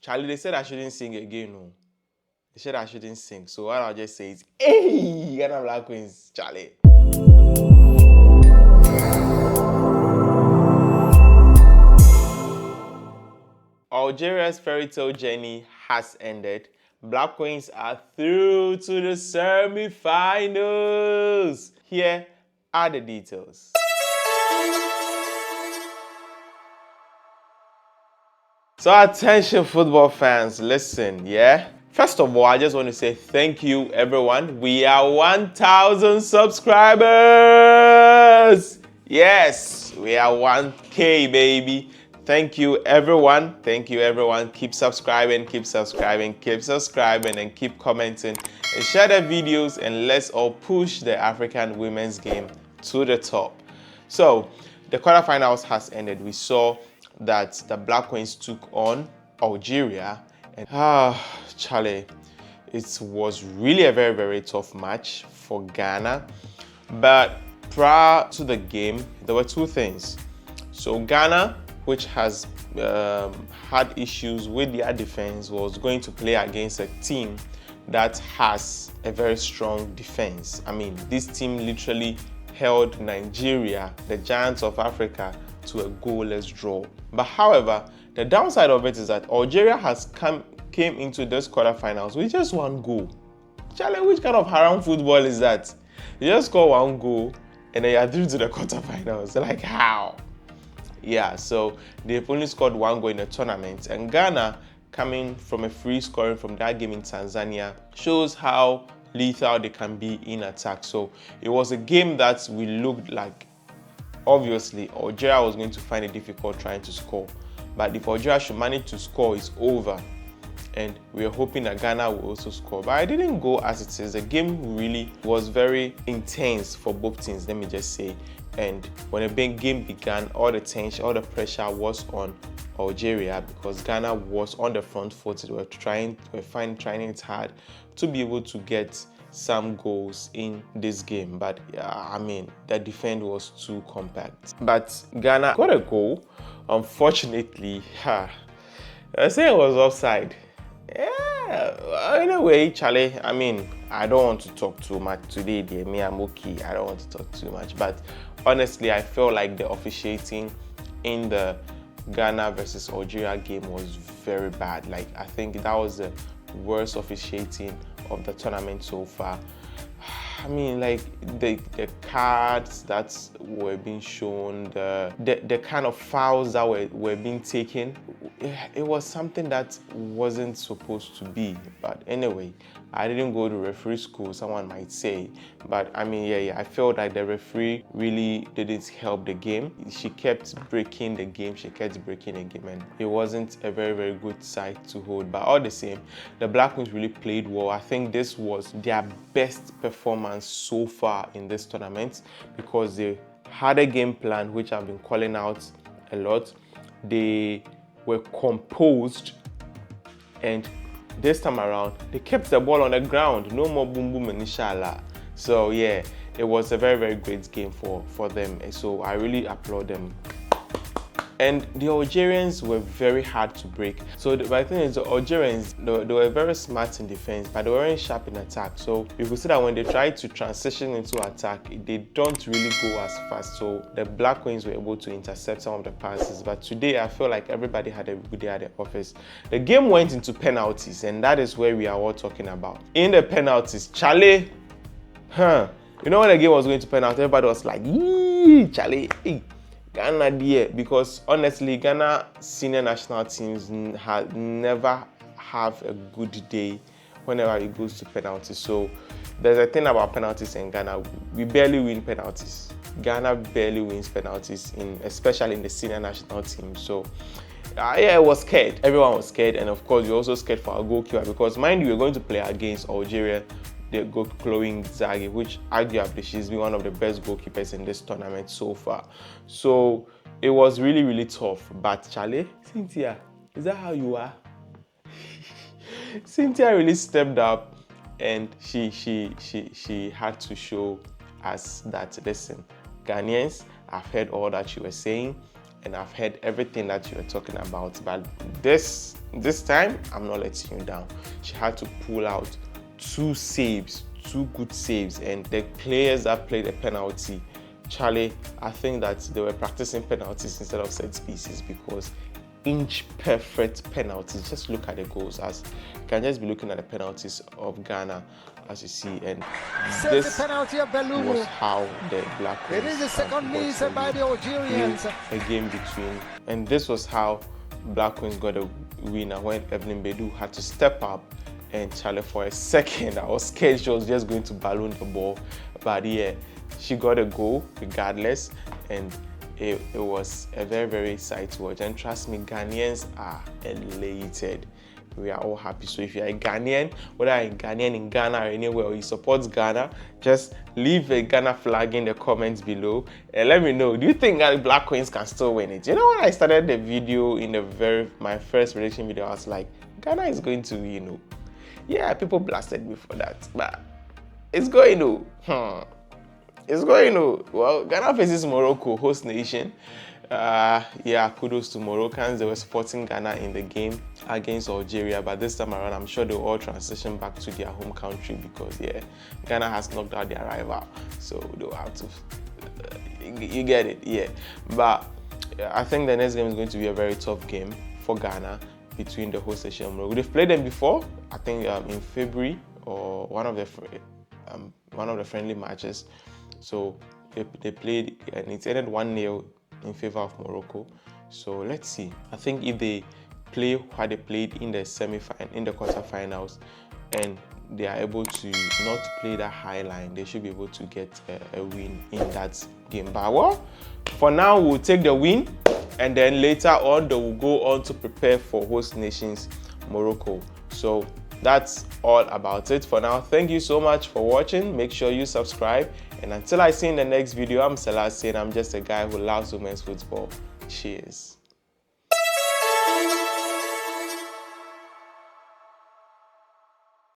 Charlie, they said I shouldn't sing again, no. They said I shouldn't sing. So what I'll just say is, hey, Ghana Black Queens, Charlie. Algeria's fairy tale journey has ended. Black Queens are through to the semi-finals. Here are the details. So attention football fans, listen, yeah? First of all, I just want to say thank you everyone. We are 1,000 subscribers. Yes, we are 1K baby. Thank you everyone. Thank you everyone. Keep subscribing, keep subscribing, keep subscribing, and keep commenting and share the videos, and let's all push the African women's game to the top. So the quarterfinals has ended. We saw that the Black Queens took on Algeria, and Charlie, it was really a very, very tough match for Ghana. But prior to the game, there were two things. So Ghana, which has had issues with their defense, was going to play against a team that has a very strong defense. I mean, this team literally held Nigeria, the giants of Africa, to a goalless draw. But however, the downside of it is that Algeria came into this quarterfinals with just one goal. Charlie, which kind of haram football is that? You just score one goal and then you're through to the quarterfinals. Like, how? Yeah, so they've only scored one goal in the tournament, and Ghana, coming from a free scoring from that game in Tanzania, shows how lethal they can be in attack. So it was a game that we looked like, obviously, Algeria was going to find it difficult trying to score. But if Algeria should manage to score, it's over. And we were hoping that Ghana will also score. But it didn't go as it is. The game really was very intense for both teams, let me just say. And when the big game began, all the tension, all the pressure was on Algeria, because Ghana was on the front foot. They were trying it hard to be able to get some goals in this game, but I mean, the defense was too compact. But Ghana got a goal. Unfortunately, I say it was offside. Yeah, anyway, Charlie, I mean, I don't want to talk too much today, dear. Me, I'm okay. I don't want to talk too much, but honestly, I feel like the officiating in the Ghana versus Algeria game was very bad. Like, I think that was the worst officiating of the tournament so far. I mean, like the cards that were being shown, the kind of fouls that were being taken, it was something that wasn't supposed to be. But anyway, I didn't go to referee school, someone might say. But I mean, yeah, I felt like the referee really didn't help the game. She kept breaking the game, and it wasn't a very, very good side to hold. But all the same, the Black Queens really played well. I think this was their best performance so far in this tournament, because they had a game plan, which I've been calling out a lot. They were composed, and this time around they kept the ball on the ground. No more boom boom and inshallah. So yeah, it was a very, very great game for them. So I really applaud them. And the Algerians were very hard to break. So the thing is, the Algerians, they were very smart in defense, but they weren't sharp in attack. So you could see that when they tried to transition into attack, they don't really go as fast. So the Black Queens were able to intercept some of the passes. But today, I feel like everybody had a good day at the office. The game went into penalties, and that is where we are all talking about. In the penalties, Charlie, you know when the game was going to penalty, everybody was like, yee, Charlie, hey. Ghana there, because honestly, Ghana senior national teams never have a good day whenever it goes to penalties. So there's a thing about penalties in Ghana. We barely win penalties. Ghana barely wins penalties, especially in the senior national team. So yeah, I was scared. Everyone was scared, and of course, we're also scared for our goalkeeper, because mind you, we're going to play against Algeria. They go Chloe Zagi, which arguably she's been one of the best goalkeepers in this tournament so far. So it was really, really tough. But Charlie, Cynthia, is that how you are? Cynthia really stepped up, and she had to show us that, listen, Ghanaians, I've heard all that you were saying, and I've heard everything that you were talking about, but this this time I'm not letting you down. She had to pull out 2 saves, 2 good saves, and the players that played the penalty, Charlie, I think that they were practicing penalties instead of set pieces, because inch perfect penalties. Just look at the goals. As you can just be looking at the penalties of Ghana, as you see, and this was how the Black Queens, it is the second miss by the Algerians, a game between, and this was how Black Queens got a winner when Evelyn Bedu had to step up. And Charlie, for a second, I was scared she was just going to balloon the ball, but yeah, she got a goal regardless, and it was a very, very sight to watch. And trust me, Ghanaians are elated. We are all happy. So if you're a Ghanaian, whether you're a Ghanaian in Ghana or anywhere, or you support Ghana, just leave a Ghana flag in the comments below and let me know, do you think that Black Queens can still win it? You know, when I started the video in my first prediction video, I was like, Ghana is going to, you know, yeah, people blasted me for that, but it's going to, it's going to. Well, Ghana faces Morocco, host nation. Yeah, kudos to Moroccans. They were supporting Ghana in the game against Algeria, but this time around, I'm sure they'll all transition back to their home country, because yeah, Ghana has knocked out their rival, so they'll have to. You get it, yeah. But I think the next game is going to be a very tough game for Ghana between the host nation and Morocco. They've played them before, I think in February, or one of the friendly matches. So they played, and it ended 1-0 in favor of Morocco. So let's see. I think if they play how they played in the quarterfinals, and they are able to not play that high line, they should be able to get a win in that game. But well, for now, we'll take the win, and then later on, they will go on to prepare for host nations Morocco. So that's all about it for now. Thank you so much for watching. Make sure you subscribe. And until I see you in the next video, I'm Salah saying I'm just a guy who loves women's football. Cheers.